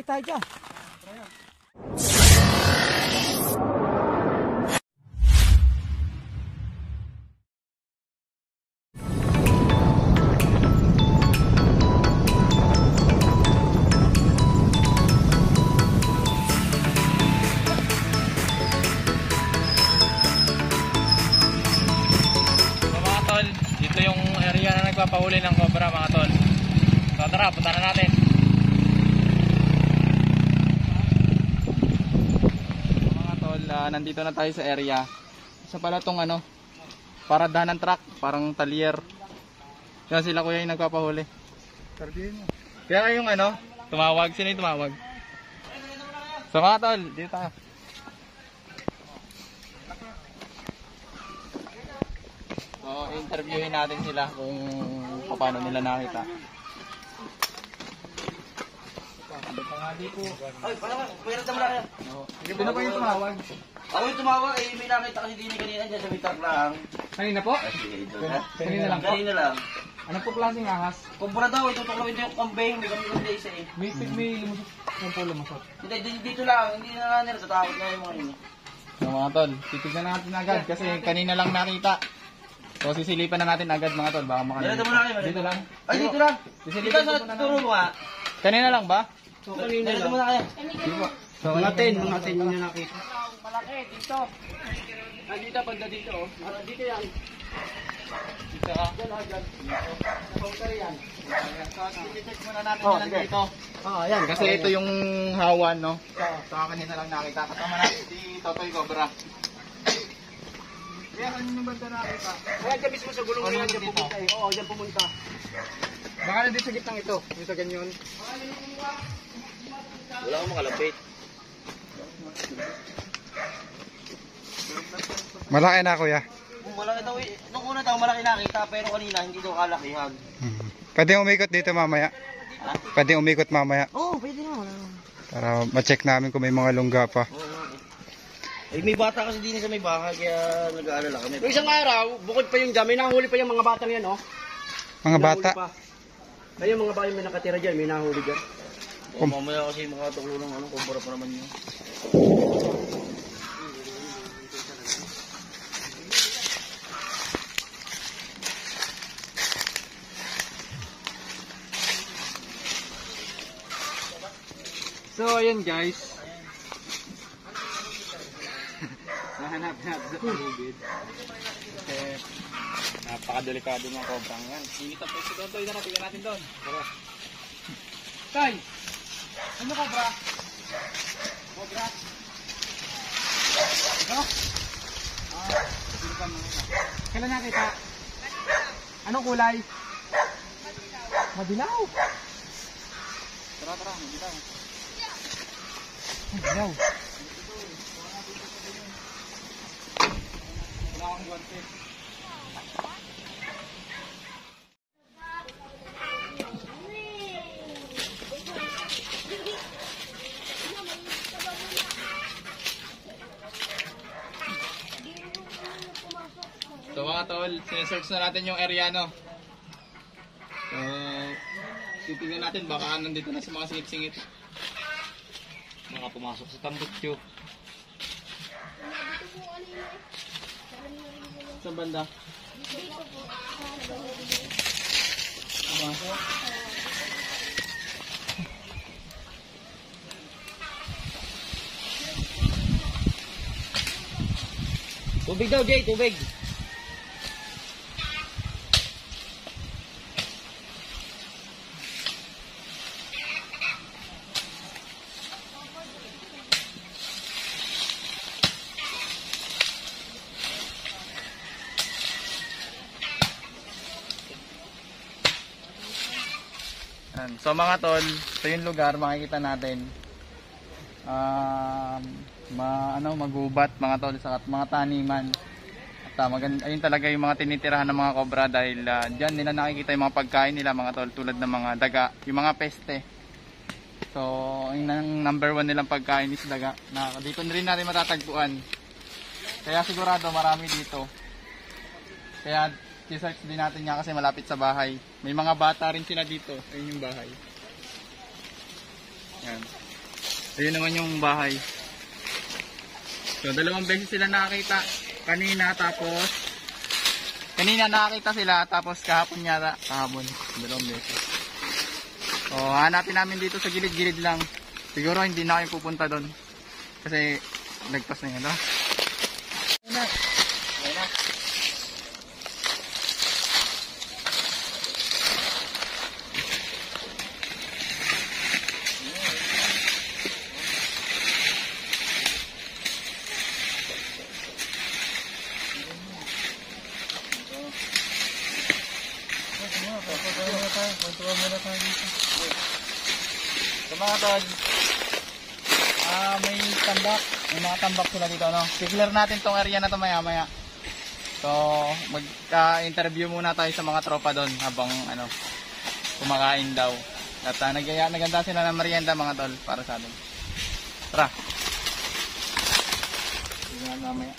Magkakait tayo dyan. Dito yung area na nagpapahuli ng cobra mga tol. So tara, punta na natin. Mga tol, nandito na tayo sa area. Isa pala tong ano, paradahan ng truck, parang talyer. Kaya sila kuya yung nagpapahuli. Kaya yung ano, tumawag. Sino yung tumawag? So mga tol, dito tayo. So, interviewin natin sila kung paano nila nakita. Ay, parang pwede naman kaya. Sino ba yung tumawag? Ako yung tumawag, eh, may nakita kasi din kanina dyan sa bitak lang. Kanina po? Kanina lang po? Kanina lang. Ano po klaseng ahas? Kumpara daw, itutuklawin ito yung kambing, may kambing isa eh. May lumusot. Yung po lumusot. Dito lang, hindi na nga nila, sa takot na yung mga yun. So mga tol, titignan natin agad kasi kanina lang nakita. So sisilipan na natin agad mga tol, baka makalimutan. Dito muna kayo. Dito lang? Ay, dito lang. Sisilipan Dito sa turo mo nga. Kanina lang ba? So, kanina lang. Dito muna kayo. Dito po. So Natin yung nakita. Malaki, dito. Ay, dito, banda dito, oh. Dito yan. Dito ka. Counter yan. So sisilipan muna natin yan dito. Ayan. Kasi ito yung hawan, no? So kanina lang nakita. Kasama natin si Totoy Cobra. Kaya kanina yung banda nakita. Kaya dyan mismo sa gulong yan, dyan pumunta eh. Oo, dyan pumunta. Baka nandito sa gitnang ito. Yung sa ganyan. Wala akong makalapit. Malaki na kuya. Malaki daw eh. Nung una daw malaki nakita, pero kanina hindi daw kalakihan. Pwede umikot dito mamaya. Pwede umikot mamaya. Oo, pwede naman. Para ma-check namin kung may mga lungga pa. Eh, may bata kasi din sa may bahay, kaya nag-aalala kami. Yung isang araw, bukod pa yung dyan, may nahuli pa yung mga batang yan, oh. Mga bata. Kaya yung mga bahay may nakatira dyan, may nahuli dyan. O, mamaya kasi makatulo ng ano, kumpara pa naman yun. So ayun guys. Nahanap natin sa paligid. Kasi napakadelikado ng cobrang yan. Init ang pwesto doon. Toy na natin. Natin doon. Tara. Tay! Ano cobra? Cobra? Ano? Kailan nakita? Anong kulay? Madilaw. Tara, tara. Madilaw. Madilaw. So mga tol, sinesearch na natin yung area, no? So, titignan natin baka nandito na sa mga singit-singit. Baka pumasok sa tambutyo. Sa banda? Pumasok? Tubig daw, Jay, tubig. So mga tol, ito yung lugar makikita natin. Magubat mga tol sa mga taniman. At ayun talaga yung mga tinitirahan ng mga cobra dahil diyan nila nakikita yung mga pagkain nila mga tol, tulad ng mga daga, yung mga peste. So, yung number 1 nilang pagkain is daga. Dito na rin natin matatagpuan. Kaya sigurado marami dito. Kaya i-search din natin niya kasi malapit sa bahay. May mga bata rin sila dito. Ayun yung bahay. Yan. Ayun naman yung bahay. So, dalawang beses sila nakakita. Kanina, tapos nakakita sila, tapos kahapon yata. Kahapon, dalawang beses. So, hanapin namin dito sa gilid-gilid lang. Siguro hindi na kayo pupunta doon. Kasi, lagpas na yun, no? Ayun na. Ayun na. So mga tol, may tambak, may mga tambak sila dito, no? I-clear natin tong area na to maya-maya. So, mag-interview muna tayo sa mga tropa doon habang kumakain daw. At naganda sila ng merienda mga tol para sa atin. Tara. Tingnan mamaya.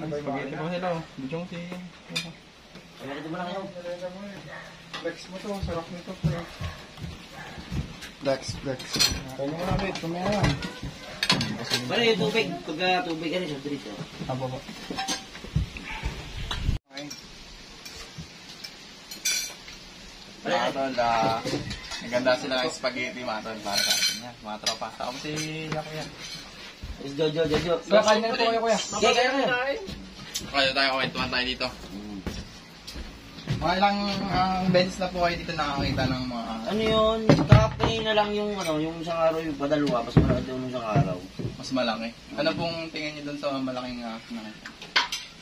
Spaghetti po sila, oh. Bijong si... Ito mo na kayo. Flex mo to, sarap nito. Flex. Kaya mo na ulit, kumaya lang. Bale, yung tubig. Pagka tubig ka rin sa dito. Apo po. Mga tol, naganda sila ng spaghetti mga tol para sa atin yan. Mga tropa. Saka mo si Kuya. Is Jojo. So, kain na po kayo kuya. Kaya. Kaya tayo, kwentuhan tayo dito. Mga ilang beses na po kayo dito nakakita ng mga... Ano yun? Kahapon na lang yung isang araw yung padalwa. Mas malaki doon yung isang araw. Mas malaki. Ano pong tingin niyo doon sa malaking nakita?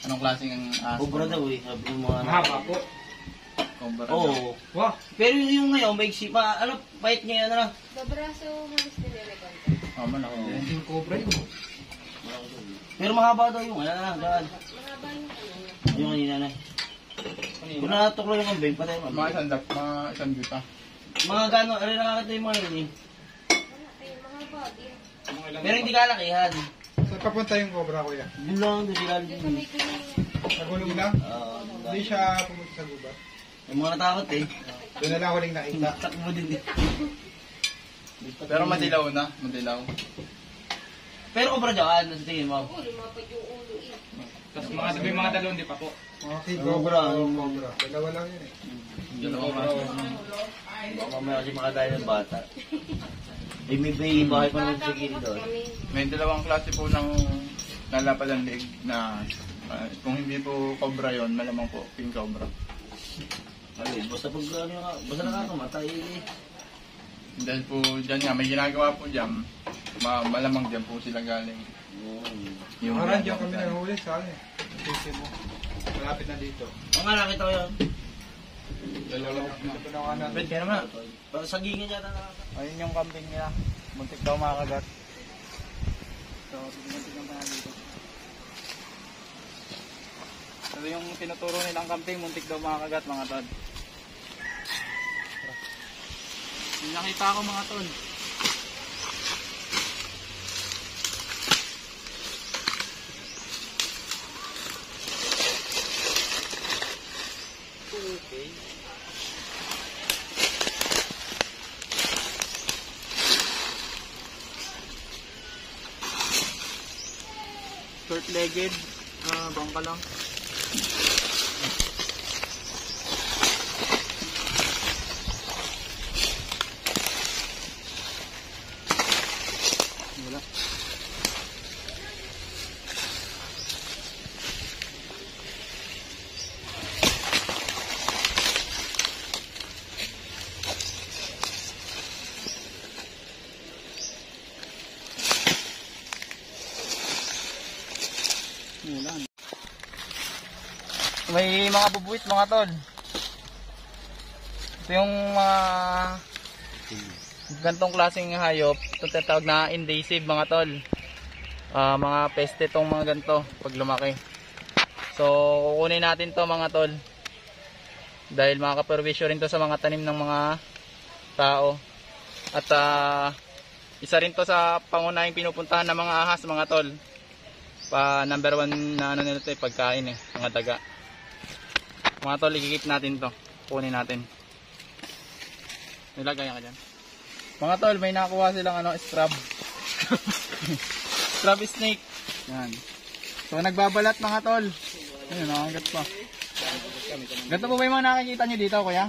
Anong klaseng aso? Cobra daw eh. Sabi yung mga Mahaba po. Cobra. Oo. Wah! Pero yung ngayon, may bait niya yan na. Babraso, halos nililikan. Malaki din. Yung cobra yun. Pero mahaba daw yung daan. Mahaba yung Yung kanina na. Kung natuklo yung kambing, patay mo. Mga isang juta. Mga gano'n, nakakita yung mga yun eh. wala eh, mahaba din. Pero hindi kalakihan. Saan papunta yung cobra, kuya? Yun lang, doon sila. Doon sa may kuning. Nagulong lang? Hindi siya pumunta sa gubat. Yung mga natakot eh. Doon na lang huling nakita. Takbo din eh. Pero madilaw na. Madilaw. Pero kobra dyan, sa tingin mo. Oo, lumapad yung ulo eh. Tapos mga dalawang di pa po. Mga kay Cobra. cobra. Dalawa lang yun eh. Dalawang aso. Baka mamaya kasi makadaya ng bata. Eh may bahay pa naman sa gilid doon. May dalawang klase po ng lalapad ang leg na kung hindi po cobra yon, malamang po pink cobra. Ay, basta pag basta nakakamatay eh. Dahil po dyan nga, may ginagawa po dyan, malamang dyan po sila galing. Yung Parang dyan kami nahuli sa akin eh. Sisi mo. Malapit na dito. Ang nga nakita ko yun. Dalawa dito na kanan. Pwede ka naman. Parang sagingin yata nakakita. Ayun yung camping nila. Muntik daw makagat. So, tignan pa dito. So, yung tinuturo nilang camping, muntik daw makagat mga tol. Yung nakita ko mga tol. Okay. Short-legged, bangka lang. Wala. Ulan. May mga bubuwit mga tol. Ito yung mga gantong klaseng hayop. Ito tinatawag na invasive mga tol. Mga peste itong mga ganito pag lumaki. So kukunin natin to mga tol. Dahil makakaperwisyo rin to sa mga tanim ng mga tao. At isa rin to sa pangunahing pinupuntahan ng mga ahas mga tol. Number 1 na ano nila ito pagkain mga daga. Mga tol, ikikip natin to. Kunin natin. Nilagay ka dyan. Mga tol, may nakuha silang scrub. Scrub snake. Yan. So nagbabalat mga tol. Ayun, nakagat pa. Ganito po ba yung mga nakikita nyo dito, kuya?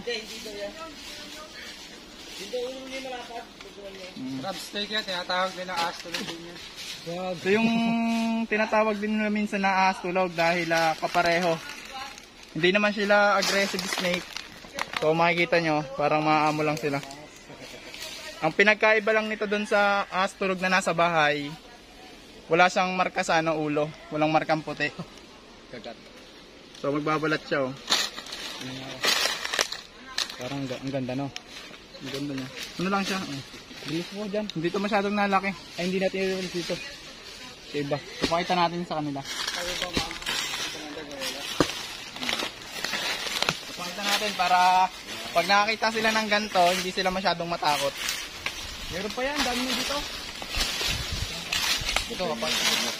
Crab steak yan, tinatawag nila astolog din yan. So yung tinatawag din nila minsan na ahas tulog dahil kapareho. Hindi naman sila aggressive snake. So makikita nyo, parang maaamo lang sila. Ang pinagkaiba lang nito doon sa ahas tulog na nasa bahay, wala siyang marka sa ulo. Walang markang puti. So magbabalat siya oh. Parang ang ganda no. Ang ganda niya. Ano lang siya? Bilis mo dyan. Hindi to masyadong nalaki. Ay hindi natin i-release dito. Iba. So pakita natin sa kanila. So pakita natin para pag nakakita sila ng ganito, hindi sila masyadong matakot. Meron pa yan, dami mo dito. Ito, pakita mo.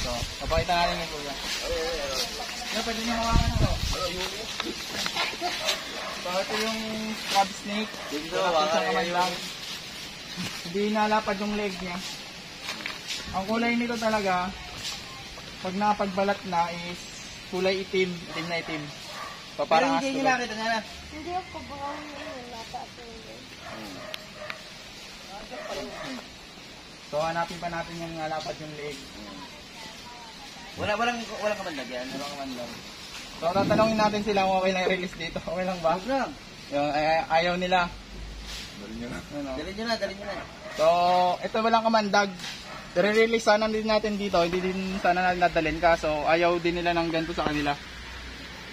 So, papakita natin yung kuya. Pwede nyo hawakan ito. So, ito yung crab snake. Isang kamay lang. Hindi nalapad yung leg niya. Ang kulay nito talaga, pag napagbalat na is kulay itim. Itim na itim. So, parang Hindi astro. nyo nakita niya na. Hindi ako baka wala pa ako. So, hanapin pa natin yung nalapad yung leg. Walang kamandag yan. Walang kamandag. So, tatanungin natin sila kung okay na i-release dito. Okay lang ba? Huwag lang. Yung, ayaw nila. Ano? Dalhin nyo na. So, ito walang kamandag. I-release sana din natin dito. Hindi din sana natin nadalhin. Kaso, ayaw din nila ng ganito sa kanila.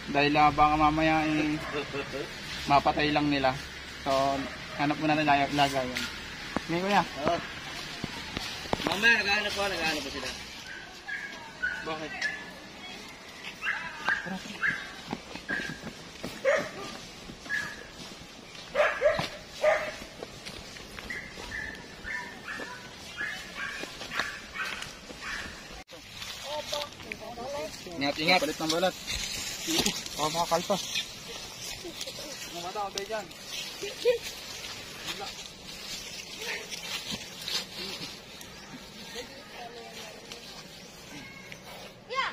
Dahil baka mamaya mapatay lang nila. So, hanap muna nila lagayan. Ngayon kuya. Oo. Mamaya, naghahanap pa sila. Bakit? Ingat. Balit ng balat. Mga kalpas. Mga tao tayo dyan. Yeah!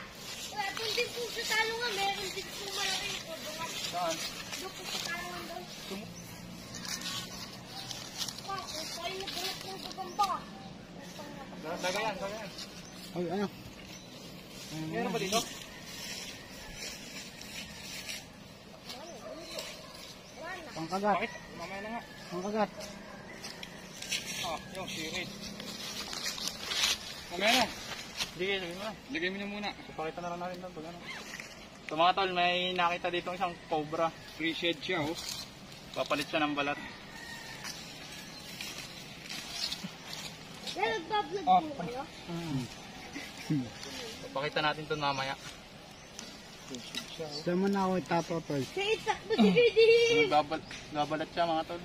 Doon din po sa talungan, meron din po malaki yung kodongan. Saan? Doon po sa talungan doon. Kung tayo nagbalat ng gagamba. Dagayan. Ay, ano? Meron ba dito? Pangkagat. Bakit? Mamaya na nga. Pangkagat. Yung sirit. Mamaya na. Ligay mo na muna. Ipakita na lang natin lang pag ano. So mga tol, may nakita dito isang cobra. Free shed siya oh. Papalit siya ng balat. Kaya nagbablog po kayo? Papakita natin ito mamaya. Saan mo na ako itapapal? Sa itak mo si Didi! Gabalat siya mga tol.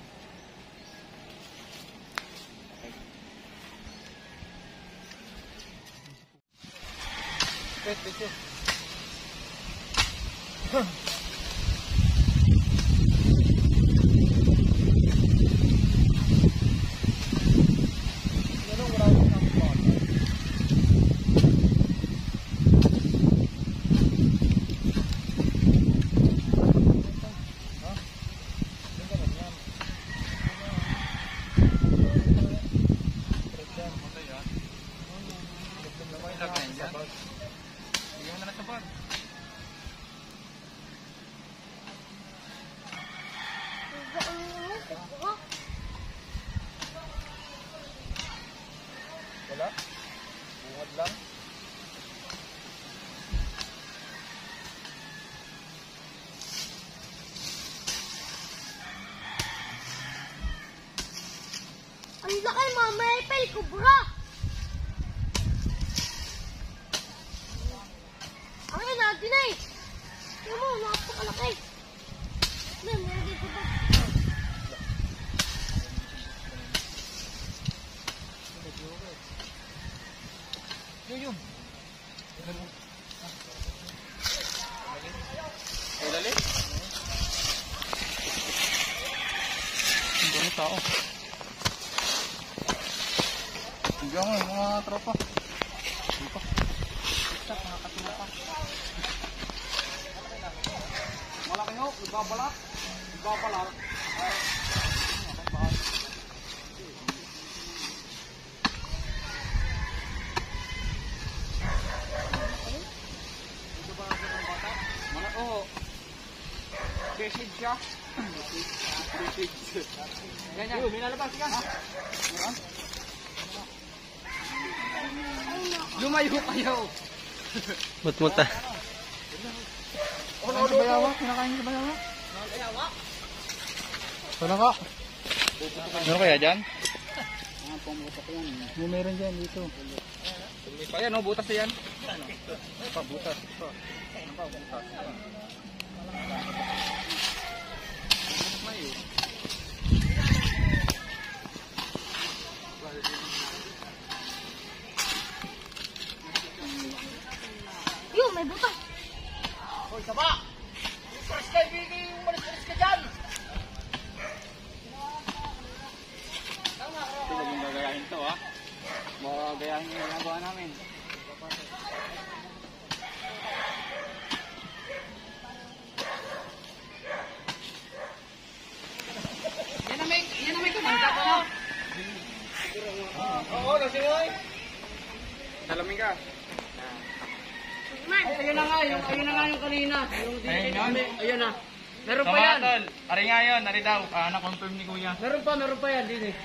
Wala? Bungad lang? Ang laki mama, ipel kubra! Ang ina, dinay! Tingnan mo, napakalaki! Nilagay ko ba? Yun. daming tao. Tignan mo yung mga tropa. Dito. Basta, nakakatula pa. Malaki ho, ibabalak. Ibabalak. Oo. Besid siya. Besid. Yan yan. May lalabas ka. Lumayo kayo. Mut-muta. Kinakain sa bayawa? Kinakain sa bayawa? Wala ka. Meron kaya dyan? Meron dyan dito. Ayan o, butas yan. Butas. Butas. Yun, may butas. Hoy, saba! First time, Vicky, umalis-alis ka dyan! Ito laging gagayahin to ha. Magagayahin yung ginagawa namin. Yan na may kumanta pa no? Oo, nasingoy. Salamin ka. Ayun na nga yung kanina. Yung Ayun yun? Ayun na. Meron So pa yan. mga tol, ari nga yun, ari daw. Na-confirm ni kuya. Meron pa yan din eh.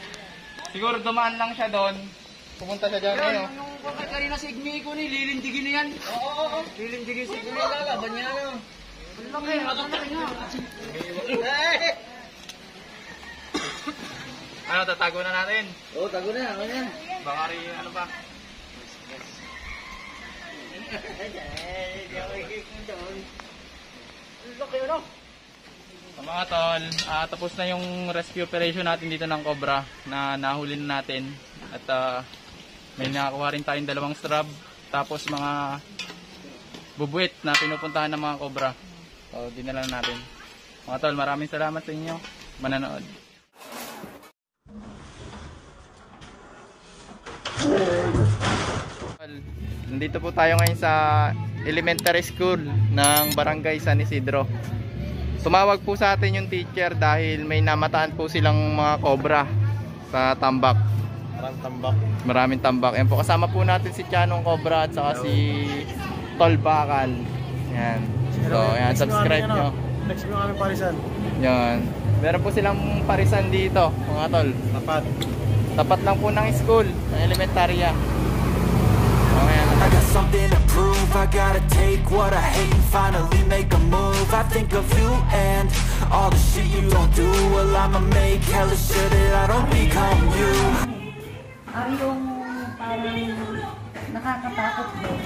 Siguro dumaan lang siya doon. Pumunta siya dyan ngayon. Yung kanina si Igmi ko ni, lilindigin na yan. Oo. Lilindigin si Igmi. Lalaban niya na. Ang laki nga. Ano, tatago na natin? Oo, tago na. Ano yan? Baka rin, ano ba? So, mga tol, tapos na yung rescue operation natin dito ng cobra na nahuli na natin. At may nakakuha rin tayong 2 strap. Tapos mga bubuit na pinupuntahan ng mga cobra. So, dinala na natin. Mga tol, maraming salamat sa inyo. Mananood. Nandito po tayo ngayon sa elementary school ng Barangay San Isidro. Tumawag po sa atin yung teacher dahil may namataan po silang mga cobra sa tambak. Maraming tambak. Yan po, kasama po natin si Tianong Cobra at saka si Tol Bakal. Yan. So, yan, subscribe nyo. Next mo kami parisan. Yan. Meron po silang parisan dito, mga tol. Tapat lang po ng school, ng elementarya. I got something to prove, I gotta take what I hate and finally make a move. I think of you and all the shit you don't do. Well, I'ma make hella sure that I don't become you. Ari yung parang nakakatakot doon.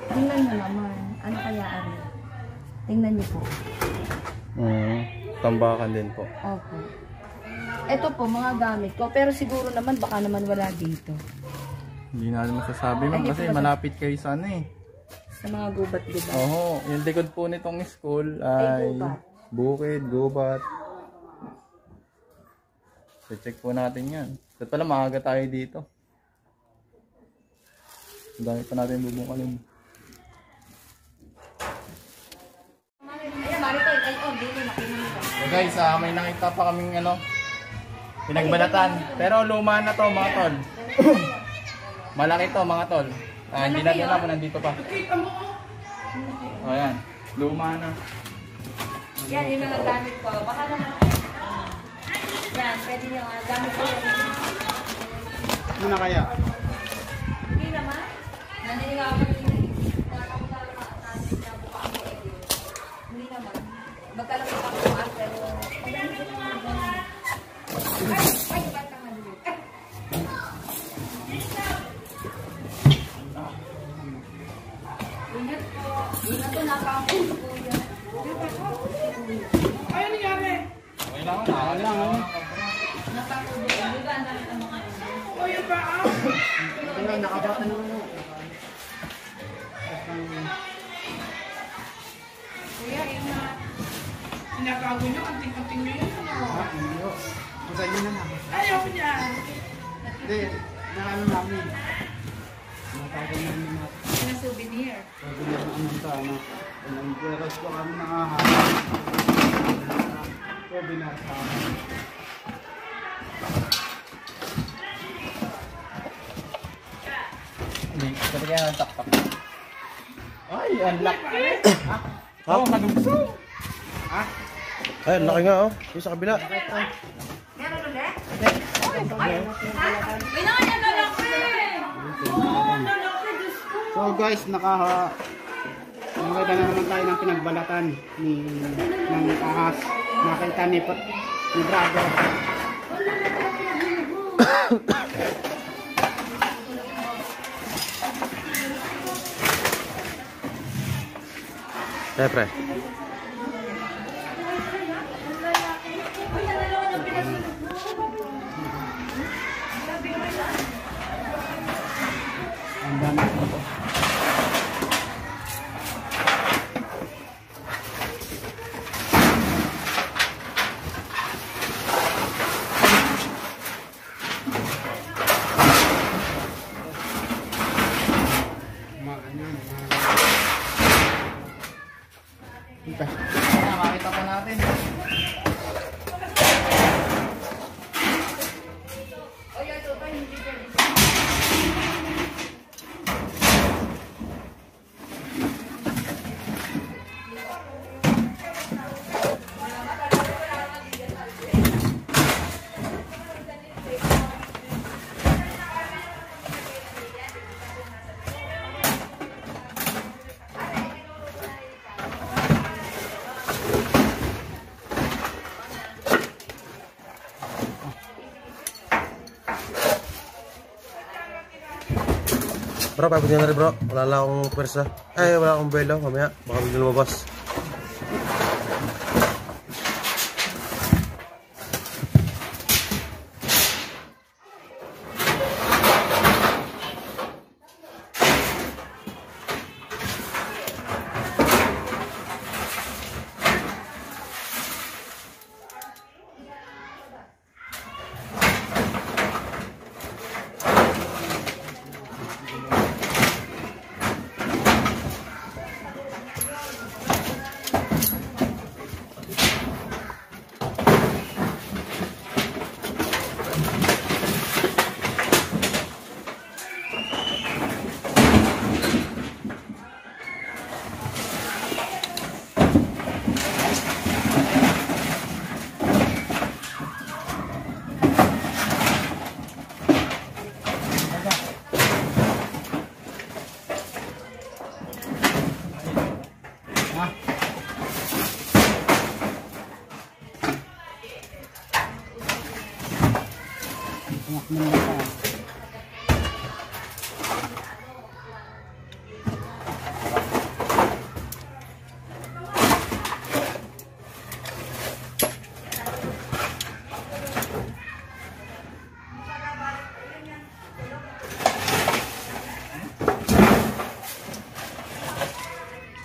Tingnan nyo naman. Ano kaya Ari? Tingnan nyo po. Tambakan din po. Opo. Ito po mga gamit ko. Pero siguro naman baka naman wala dito. Hindi natin masasabi man kasi malapit kayo sa ano eh. Sa mga gubat-gubat. Oo, yung likod po nitong school ay gubat. bukid, gubat. So check po natin yan. At pala maaga tayo dito. Ang dami pa natin bubungkalin. So guys, may nakita pa kaming ano, pinagbalatan. Pero luma na to mga tol. Malaki to mga tol. Hindi natin alam kung nandito pa. O yan, luma na. Yan, yung mga gamit ko. Baka naman. Yan, pwede nyo. Gamit ko yan. Ano na kaya? Hindi naman. Naninigaw ako yung hindi naman. Magkalaki pa ako pero madami ko naman. Ay, ba't naman dito? Ingat po. Ingat po na pa ako. Okay lang, nakakala. Nakabata naman mo. tinatago nyo, anting-anting nyo yun. Ha? Hindi. Sa inyo na namin. Ayaw niya. Hindi. Nakano namin. Natagal namin na. Yung souvenir. Sabi niya na anong sana. Ang peras ko kami nakahanap. Webinar sa amin. Kasi kaya nagtakpak. Ay, unlock. Ha? Oo, nagugso. Ha? Ay, ang laki nga oh. Yung sa kabila. Meron ulit? Ay, naman yan lalaki! So guys, nakita na naman tayo ng pinagbalatan ng ahas. Nakita ni Drago. Pre. Ang dami. Makita pa natin. Bro, papunta na rin bro. Wala lang akong pwersa. Ay, wala akong belo. Mamaya, baka bigla lumabas.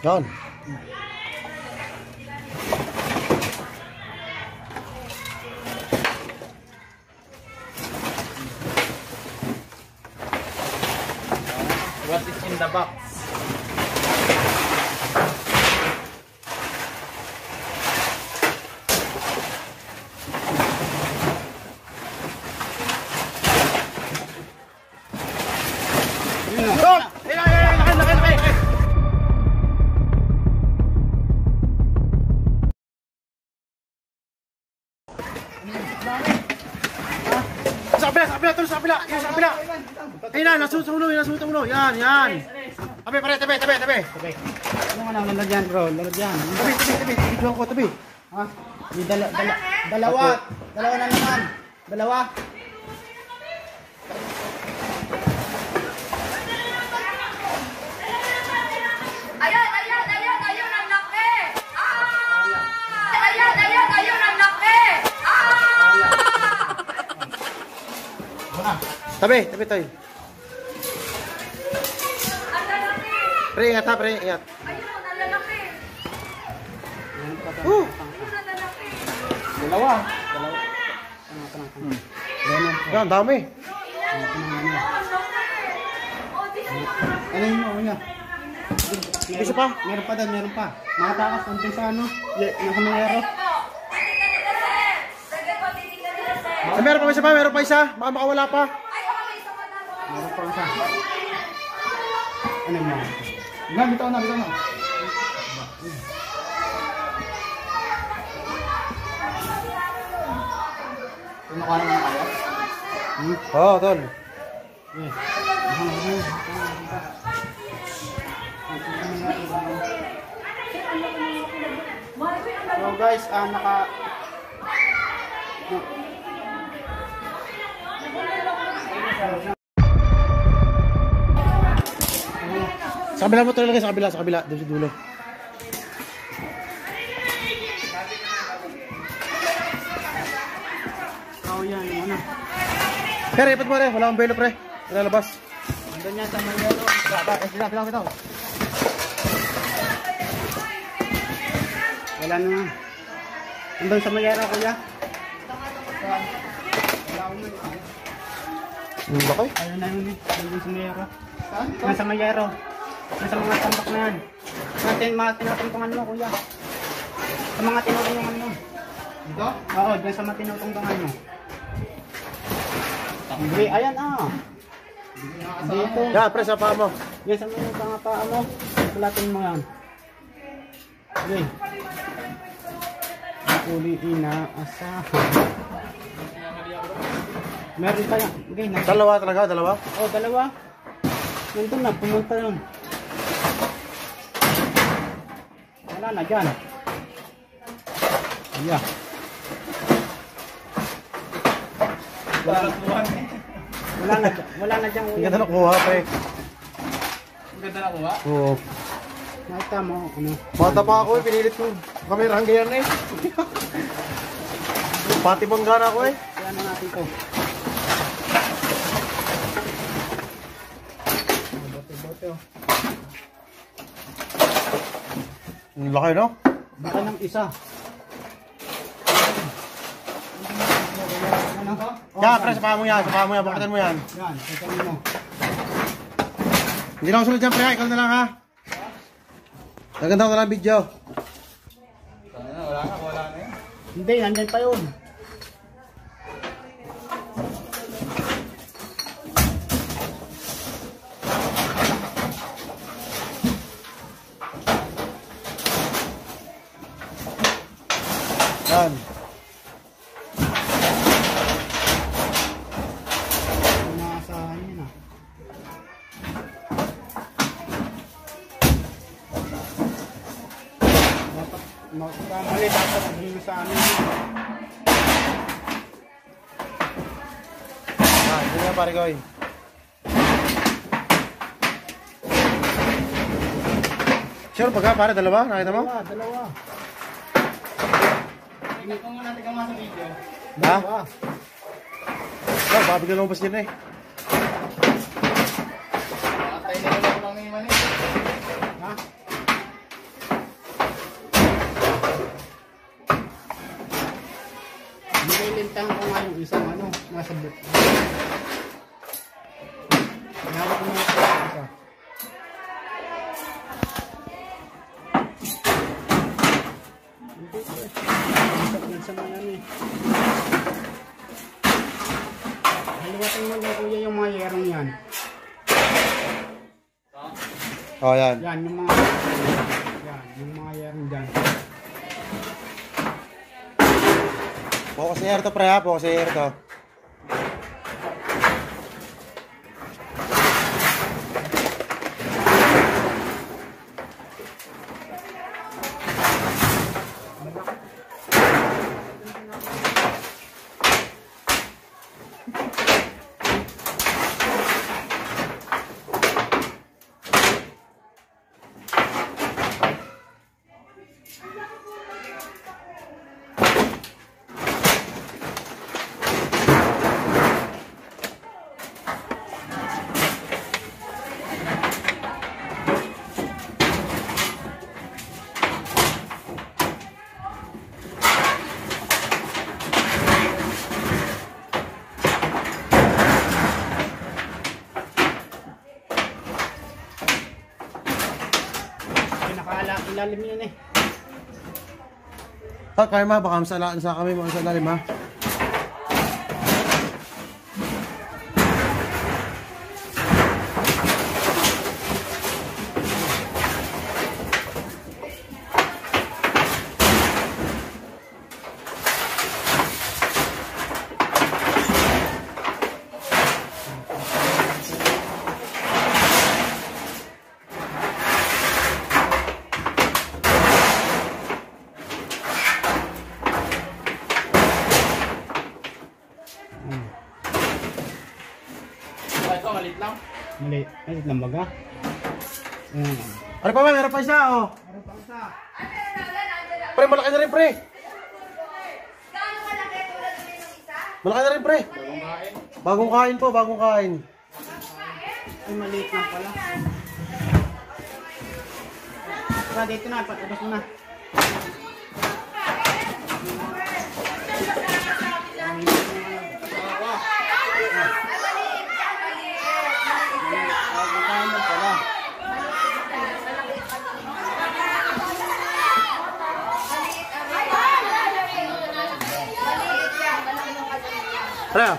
Yan. What is in the box? Sa kabila, tulong sa kabila. Yan, sa kabila. Ayun na, nasuot sa ulo. Yan. Tabi, pare, tabi. Ano nga nang lalagyan bro? Lalagyan. Tabi. Bigyan ko, tabi. Ha? Dalawa na naman. Dalawa. Ayun ang laki! Ayun ang laki! Tabi, tayo. Ang lalaki! Pre, ingat ha, pre, ingat. Ayun, ang lalaki! Dalawa. Yan, dami. Ano yun mo niya? Isa pa. Meron pa doon, meron pa. Nakatakas konti sa ano? Yung kamayero. Ay, meron pa isa pa, meron pa isa. Baka makawala pa. Meron pa isa. Ano mo? Bitaw na. Kinukuha naman kayo? Oo, tol. So guys, Sa kabila mo talaga, sa kabila. Doon sa dulo. yan, yung ano. Pre, ipat mo rin. Wala akong belo, pre. Lalabas. Andun yan sa Mayero. Bitaw. Wala na. Andun sa Mayero, kuya. Yung laki. Ayun na yun eh. Andun sa Mayero. Saan? Nasa Mayero. Nasa mga tambak na yan. Mga tinutungtungan mo, kuya. Sa mga tinutungtungan mo. Dito? Oo, dyan sa mga tinutungtungan mo. Hindi, ayan dito. Yan, pre, sa paa mo. Yan sa mga paa mo. Pulatin mo yan. Okay. Uli inaasahan. Meron pa yan. Okay, Dalawa talaga, dalawa. oh, dalawa. Nandun na, pumunta yun. Wala na dyan. Yeah. Wala na dyan. Ang ganda nakuha, pre. Ang ganda nakuha? Oo. Nakita mo, ano? Bata pa ako, pinilit ko. Kamera hanggang yan, Pati banggana ako, Kaya na natin to. Bote. Ang laki, no? Baka ng isa. Yan, pre, sa paa mo yan. Bakatan mo yan. Yan, sasabihin mo. Hindi na ako sunod dyan, pre. Ikaw na lang, ha? Naganda ko na lang video. Wala na yan. Hindi, nandyan pa yun. Yan. Inaasahan yun ah. Mali dapat sabihin sa amin. Yan, yan, pare, koy. Sure, pagka, pare, dalawa? Nakita mo? Dalawa. Tingnan mo natin kung sa video. Ha? Baka bigla lumabas din, Patay na lang lang ni Manny. Ha? Nililintahan ko nga yung isang ano, nasa bit. Nahawak mo yung isa. Hindi sa mga ano eh. Haliwatin mo lang kuya yung mga yerong yan. Oh, yan. Yan, yung mga yerong dyan. Focus sa air to, pre, ha? Focus sa air to. ilalim yun eh. Kaya ma, baka masalaan sa kami, mga sa lalim ha. Ito, malit lang. Malit lang baga. Ano pa ba? Meron pa isa, oh. Pre, malaki na rin, pre. Malaki na rin, pre. Bagong kain po, bagong kain. Ay, maliit lang pala. Tara, dito na. Patubos mo na. Tara.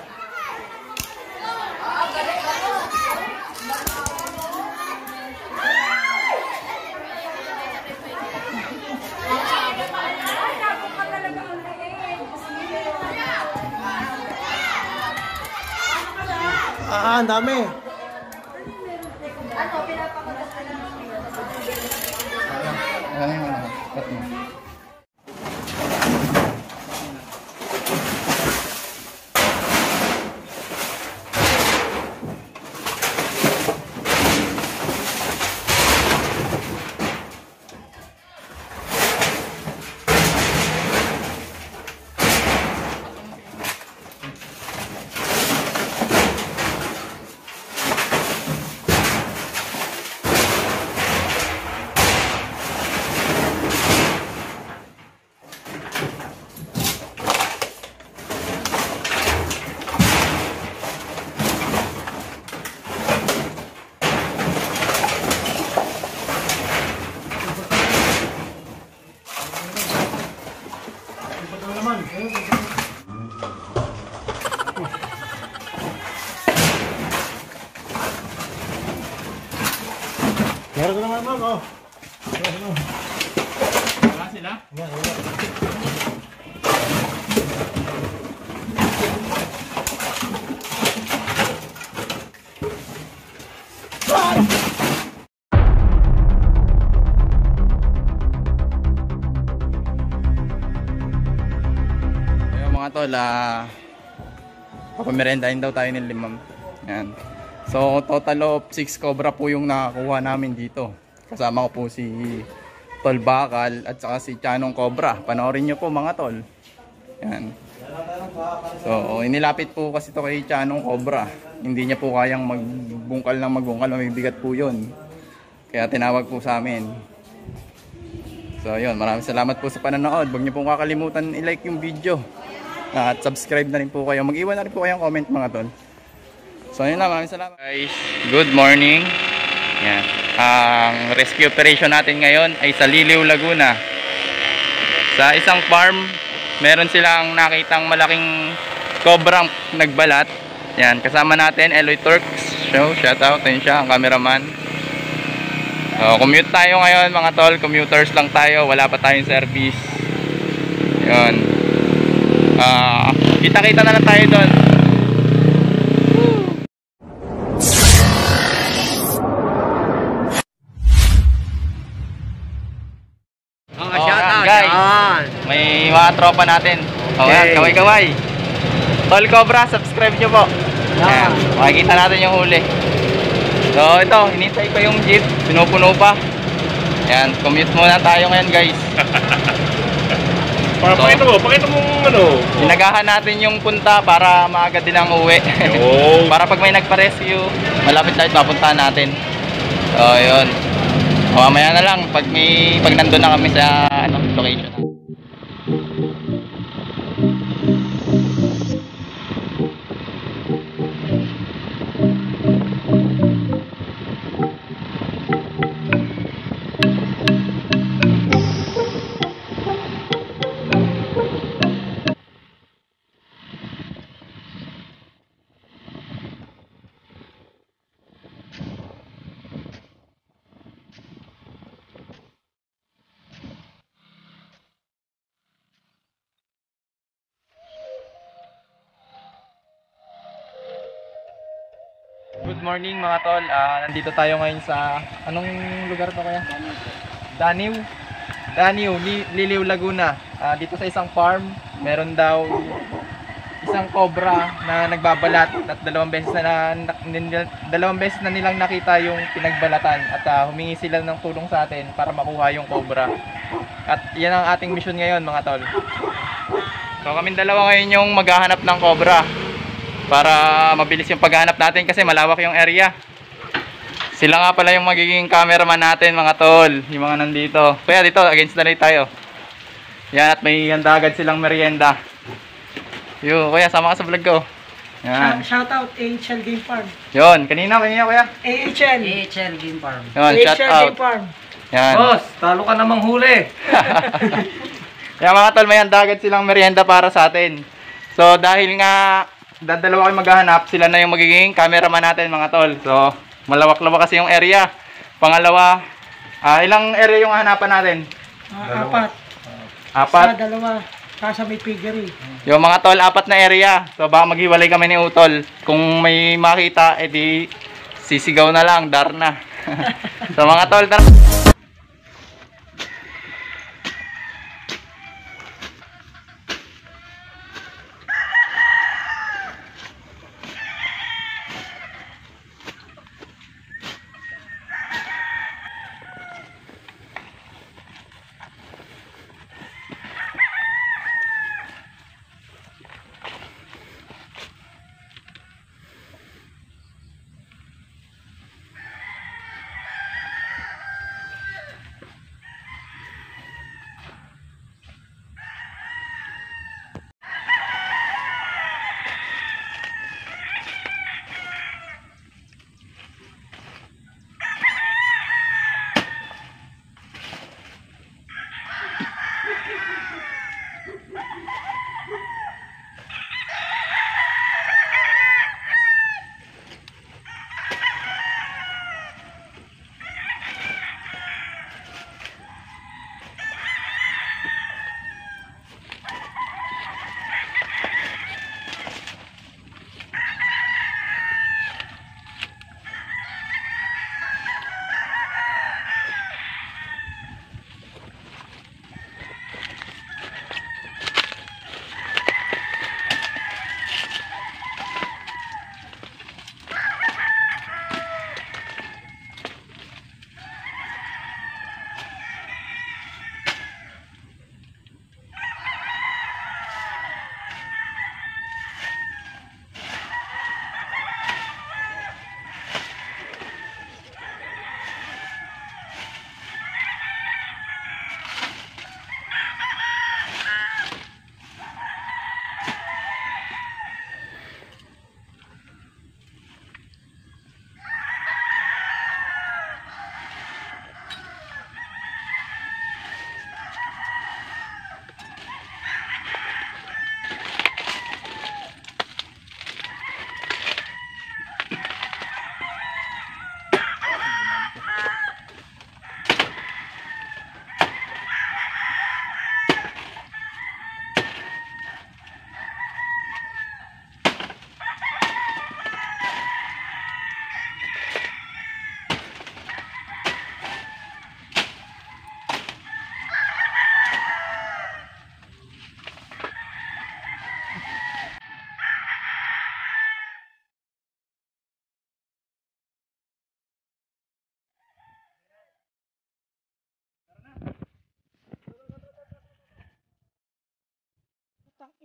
Ang dami. Meron ko naman, ma'am, oh. Wala sila? Ayun mga tol, papamerendahin daw tayo ng limam. Yan. So total of 6 cobra po yung nakakuha namin dito. Kasama ko po si Tol Bakal at saka si Chanong Cobra. Panoorin nyo po mga tol. Yan. So inilapit po kasi to kay Chanong Cobra. Hindi niya po kayang magbungkal ng magbungkal. Mabibigat po yun. Kaya tinawag po sa amin. So yun, maraming salamat po sa panonood. Huwag niyo pong kakalimutan i-like yung video. At subscribe na rin po kayo. Mag-iwan na rin po kayong comment mga tol. So yun lang, maraming salamat guys. Good morning. Yan. Ang rescue operation natin ngayon ay sa Liliw, Laguna. Sa isang farm, meron silang nakitang malaking cobrang nagbalat. Yan, kasama natin Eloy Turks. So, shout out din siya, ang cameraman. So, commute tayo ngayon mga tol. Commuters lang tayo, wala pa tayong service. Yun. Kita-kita na lang tayo doon. Guys, may mga tropa natin. Okay, kaway-kaway. Tol Cobra, subscribe nyo po. Ayan, makikita natin yung huli. So ito, hinintay pa yung jeep, pinupuno pa. Ayan, commute muna tayo ngayon guys. Pakita mo ano. Inagahan natin yung punta para maaga din ang uwi. Para pag may nagpa-rescue, malapit tayo mapuntahan natin. So yun. Mamaya na lang pag nandun na kami sa location. morning mga tol. Nandito tayo ngayon sa anong lugar to kaya? Daniw, Liliw, Laguna. Dito sa isang farm, meron daw isang cobra na nagbabalat at dalawang beses na nilang nakita yung pinagbalatan at humingi sila ng tulong sa atin para makuha yung cobra. At yan ang ating mission ngayon mga tol. So kaming dalawa ngayon yung maghahanap ng cobra para mabilis yung paghahanap natin kasi malawak yung area. Sila nga pala yung magiging cameraman natin mga tol, yung mga nandito. Kaya dito against the light tayo. Yan, at may handa agad silang merienda. Yo, kuya sama ka sa vlog ko. Yan. Shout out AHL Game Farm. Yon, kanina kuya. AHL Game Farm. Yon, shout out. Game Farm. Yan. Boss, talo ka namang huli. Yan mga tol, may handa agad silang merienda para sa atin. So dahil nga dadalawa kayo maghahanap, sila na yung magiging cameraman natin mga tol. So malawak-lawak kasi yung area. Pangalawa, ilang area yung hanapan natin? Apat. Sa dalawa. Kasa may piggery. Yung mga tol, 4 na area. So baka maghiwalay kami ni Utol. Kung may makita, edi sisigaw na lang, dar na. So mga tol, tara.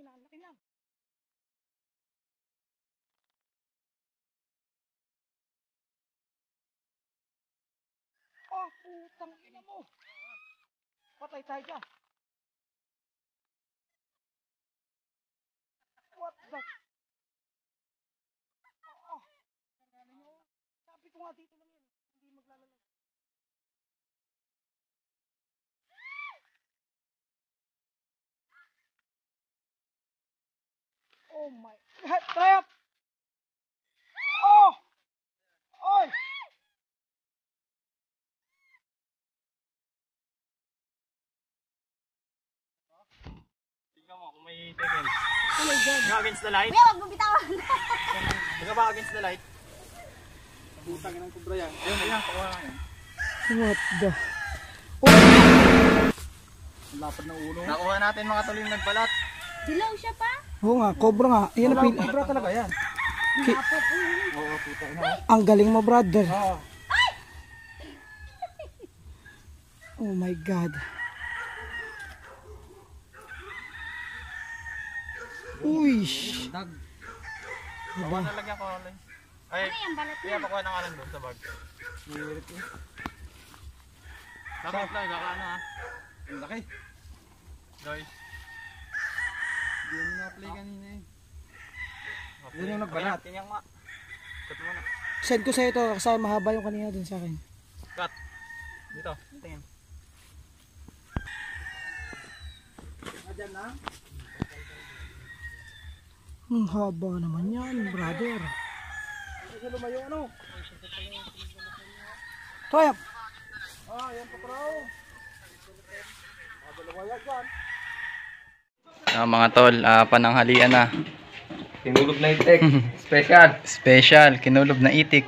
Laki lang. Oh, putang ina mo. Patay tayo dyan. What the? Oh. Sabi ko nga dito lang yan. Hindi maglalala. Oh my God, trap! Oh! Oy! Tingnan mo kung may second. Oh my God. Against the light. Kuya, wag mo bitawan. Baga ba against the light? Butang ng kubra yan. Ayun, pakuha na yan. What the? Ang lapad ng ulo. Nakuha natin mga tol yung nagbalat. Dilaw siya pa? Oo nga, cobra nga. Yan na pili. Kubra talaga yan. Oo, puta na. Ang galing mo, brother. Oo. Oh my God. Uy. Dag. Pakuha na lagyan ko. Ay, Ano yan, balat kaya na? pakuha na nga lang doon sa bag. Dapat lang, kakaano ha. Ang laki. Guys. Hindi mo na-play kanina eh. Yan yung nagbalat. Tingnan nga. Cut mo na. Send ko sa ito kasi mahaba yung kanina dun sa akin. Cut. Dito. Tingin. Haba naman yan, brother. Toyak. Mga tol, pananghalian na. Tinulog na itik. Special. Special, kinulob na itik.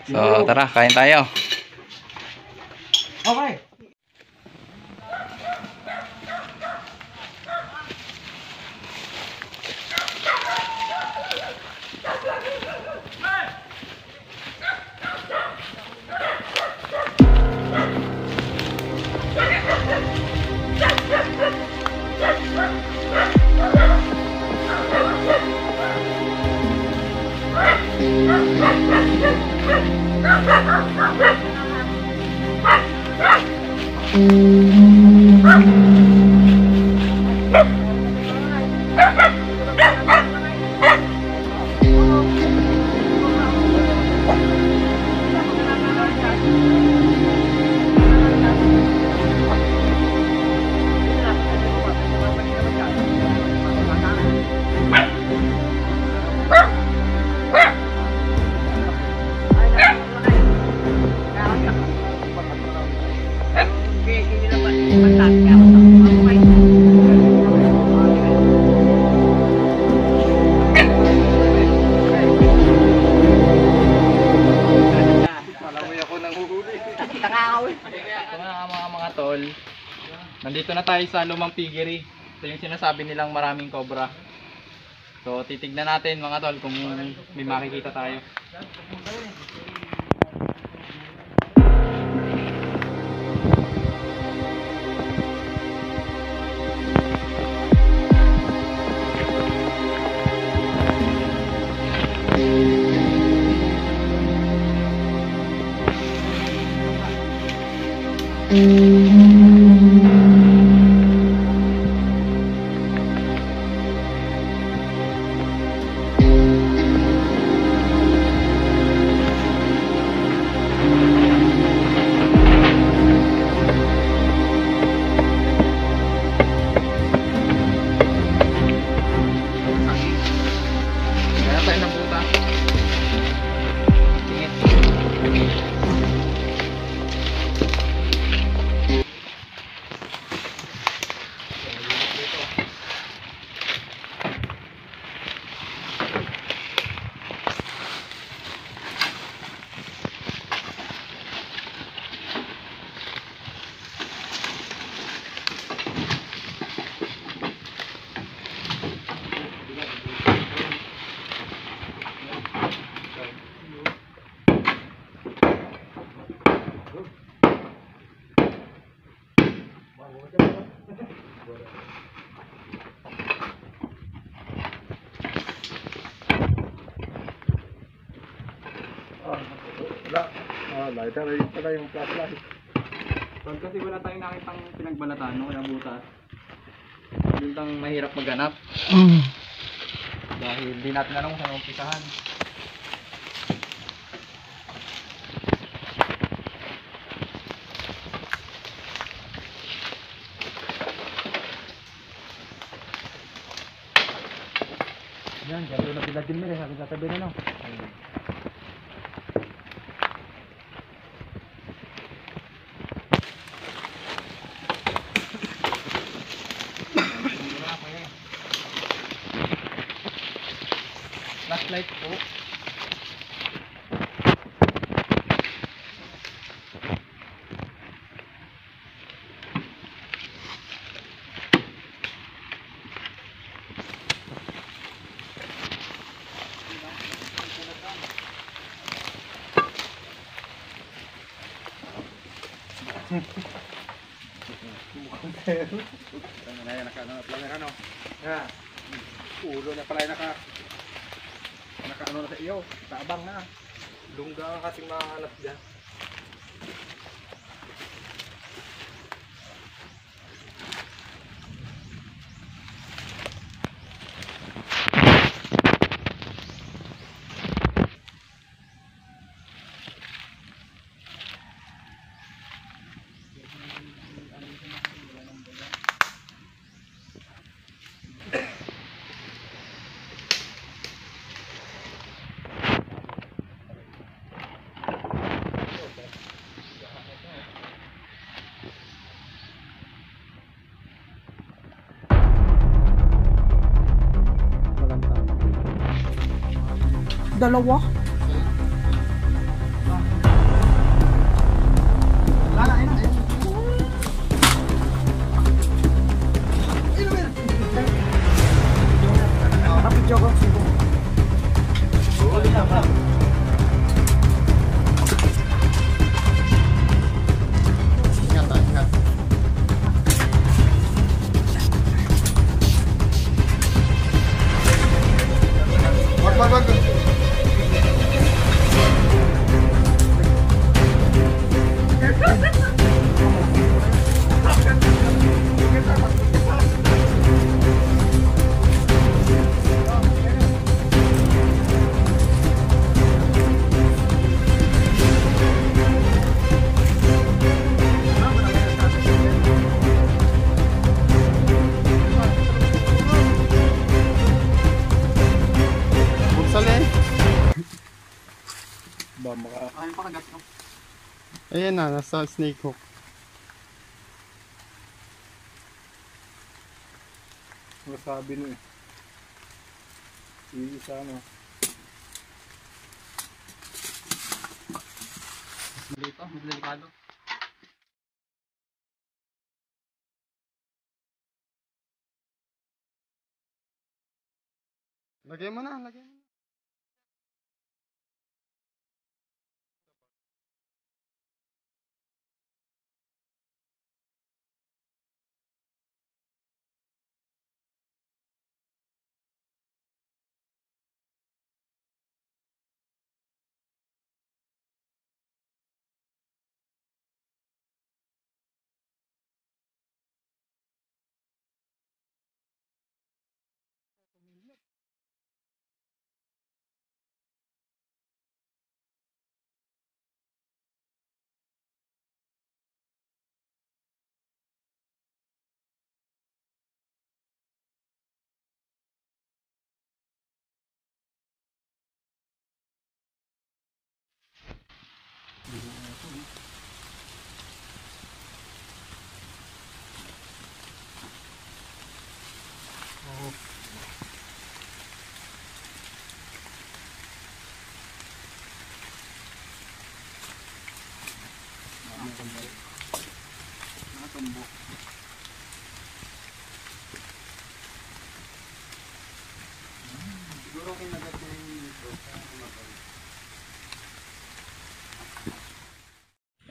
So, tara, kain tayo. Okay. Mga tol, nandito na tayo sa lumang piggery. Ito yung sinasabi nilang maraming cobra. So titignan natin mga tol kung may makikita tayo. Kaya tayo ng buta. Tingit. Lighter, ayun pala yung flashlight. Pag kasi wala tayong nakitang pinagbalatan, no, kaya butas. Yun tang mahirap maghanap. Dahil di natin alam kung saan umpisahan. Yan, gano'n na pilatin mo rin. Sabi sasabihin na, no? Flashlight po. Ulo na pala naka ano na sa iyo. Tabang na. Lungga ang kasing mahanap dyan. Dalawa. Ayan na, nasa snake hook. Masabi no eh. Iisa no. Dito, mas delikado. Lagay mo na, lagay mo na.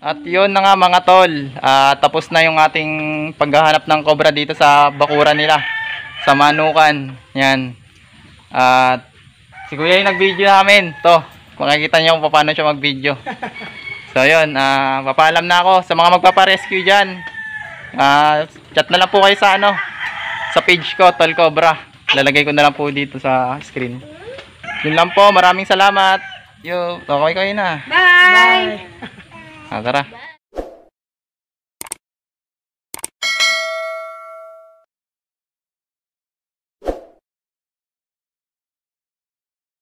At yun na nga mga tol, tapos na yung ating paghahanap ng cobra dito sa bakuran nila, sa Manukan. Yan. At si Kuya yung nag-video namin. To, makikita niyo kung paano siya mag-video. So yun, papaalam na ako sa mga magpapa-rescue dyan. Chat na lang po kayo sa sa page ko, Tol Cobra. Lalagay ko na lang po dito sa screen. Yun lang po, maraming salamat. Yo, okay kayo na. Bye! Tara.